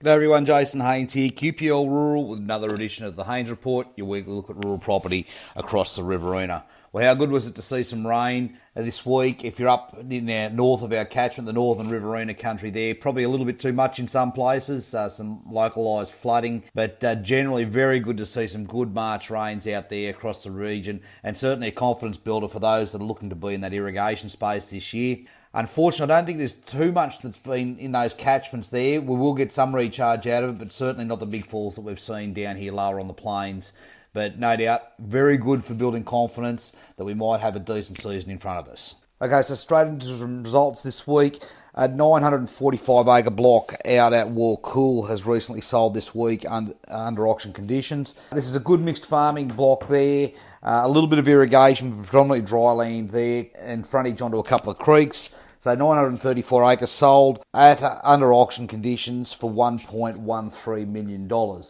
G'day everyone, Jason Haines here, QPL Rural with another edition of the Haines Report, your weekly look at rural property across the Riverina. Well, how good was it to see some rain this week? If you're up in the north of our catchment, the northern Riverina country there, probably a little bit too much in some places, some localised flooding, but generally very good to see some good March rains out there across the region, and certainly a confidence builder for those that are looking to be in that irrigation space this year. Unfortunately, I don't think there's too much that's been in those catchments there. We will get some recharge out of it, but certainly not the big falls that we've seen down here lower on the plains. But no doubt, very good for building confidence that we might have a decent season in front of us. Okay, so straight into some results this week. A 945-acre block out at WALLAH has recently sold this week under auction conditions. This is a good mixed farming block there. A little bit of irrigation, but predominantly dry land there, and frontage onto a couple of creeks. So 934 acres sold at under auction conditions for $1.13 million.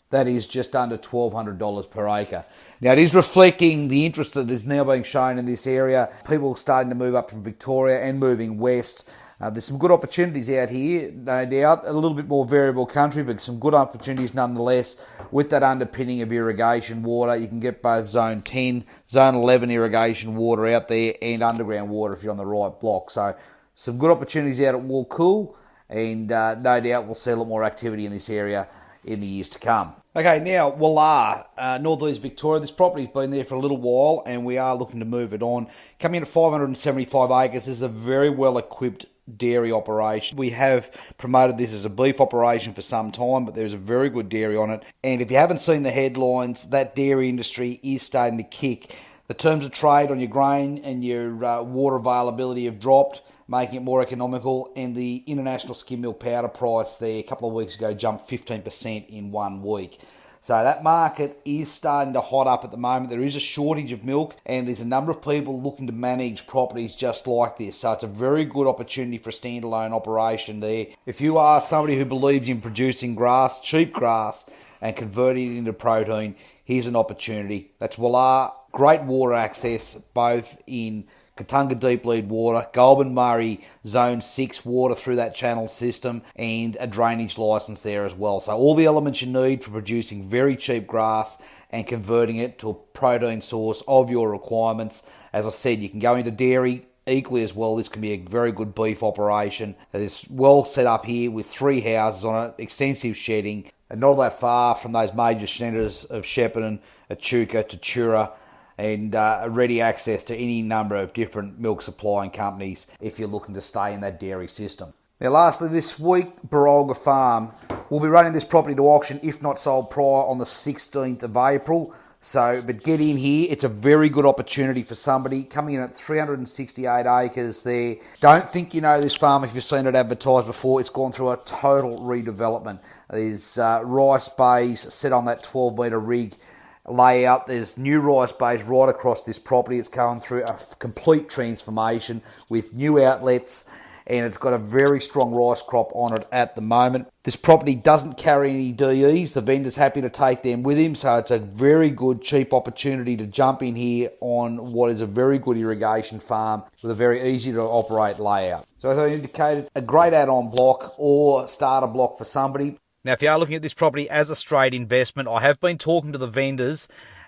That is just under $1,200 per acre. Now, it is reflecting the interest that is now being shown in this area. People starting to move up from Victoria and moving west. There's some good opportunities out here, no doubt. A little bit more variable country, but some good opportunities nonetheless. With that underpinning of irrigation water, you can get both Zone 10, Zone 11 irrigation water out there and underground water if you're on the right block. So some good opportunities out at WALLAH, and no doubt we'll see a lot more activity in this area in the years to come. Okay, now WALLAH, northeast Victoria. This property's been there for a little while, and we are looking to move it on. Coming in at 575 acres, this is a very well-equipped dairy operation. We have promoted this as a beef operation for some time, but there's a very good dairy on it. And if you haven't seen the headlines, that dairy industry is starting to kick. The terms of trade on your grain and your water availability have dropped, making it more economical, and the international skim milk powder price there a couple of weeks ago jumped 15% in 1 week. So that market is starting to hot up at the moment. There is a shortage of milk, and there's a number of people looking to manage properties just like this. So it's a very good opportunity for a standalone operation there. If you are somebody who believes in producing grass, cheap grass, and converting it into protein, here's an opportunity. That's WALLAH. Great water access, both in Katunga deep lead water, Goulburn Murray Zone 6 water through that channel system, and a drainage licence there as well. So all the elements you need for producing very cheap grass and converting it to a protein source of your requirements. As I said, you can go into dairy equally as well. This can be a very good beef operation. It's well set up here with 3 houses on it, extensive shedding, and not that far from those major centres of Shepparton, Echuca, Tatura, and ready access to any number of different milk supplying companies if you're looking to stay in that dairy system. Now lastly this week, Brolga Farm. We'll be running this property to auction if not sold prior on the 16th of April. But get in here. It's a very good opportunity for somebody coming in at 368 acres there. Don't think you know this farm if you've seen it advertised before. It's gone through a total redevelopment. There's rice bays set on that 12-metre rig layout. There's new rice bays right across this property. It's going through a complete transformation with new outlets, and it's got a very strong rice crop on it at the moment. This property doesn't carry any DEs. The vendor's happy to take them with him, so it's a very good, cheap opportunity to jump in here on what is a very good irrigation farm with a very easy to operate layout. So as I indicated, a great add-on block or starter block for somebody. Now, if you are looking at this property as a straight investment, I have been talking to the vendors,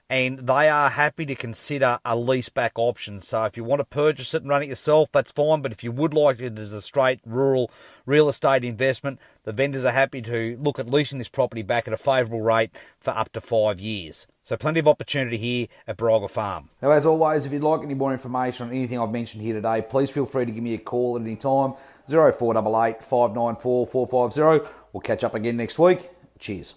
and they are happy to consider a leaseback option. So if you want to purchase it and run it yourself, that's fine. But if you would like it as a straight rural real estate investment, the vendors are happy to look at leasing this property back at a favourable rate for up to 5 years. So plenty of opportunity here at Brolga Farm. Now, as always, if you'd like any more information on anything I've mentioned here today, please feel free to give me a call at any time, 0488 594 450. We'll catch up again next week. Cheers.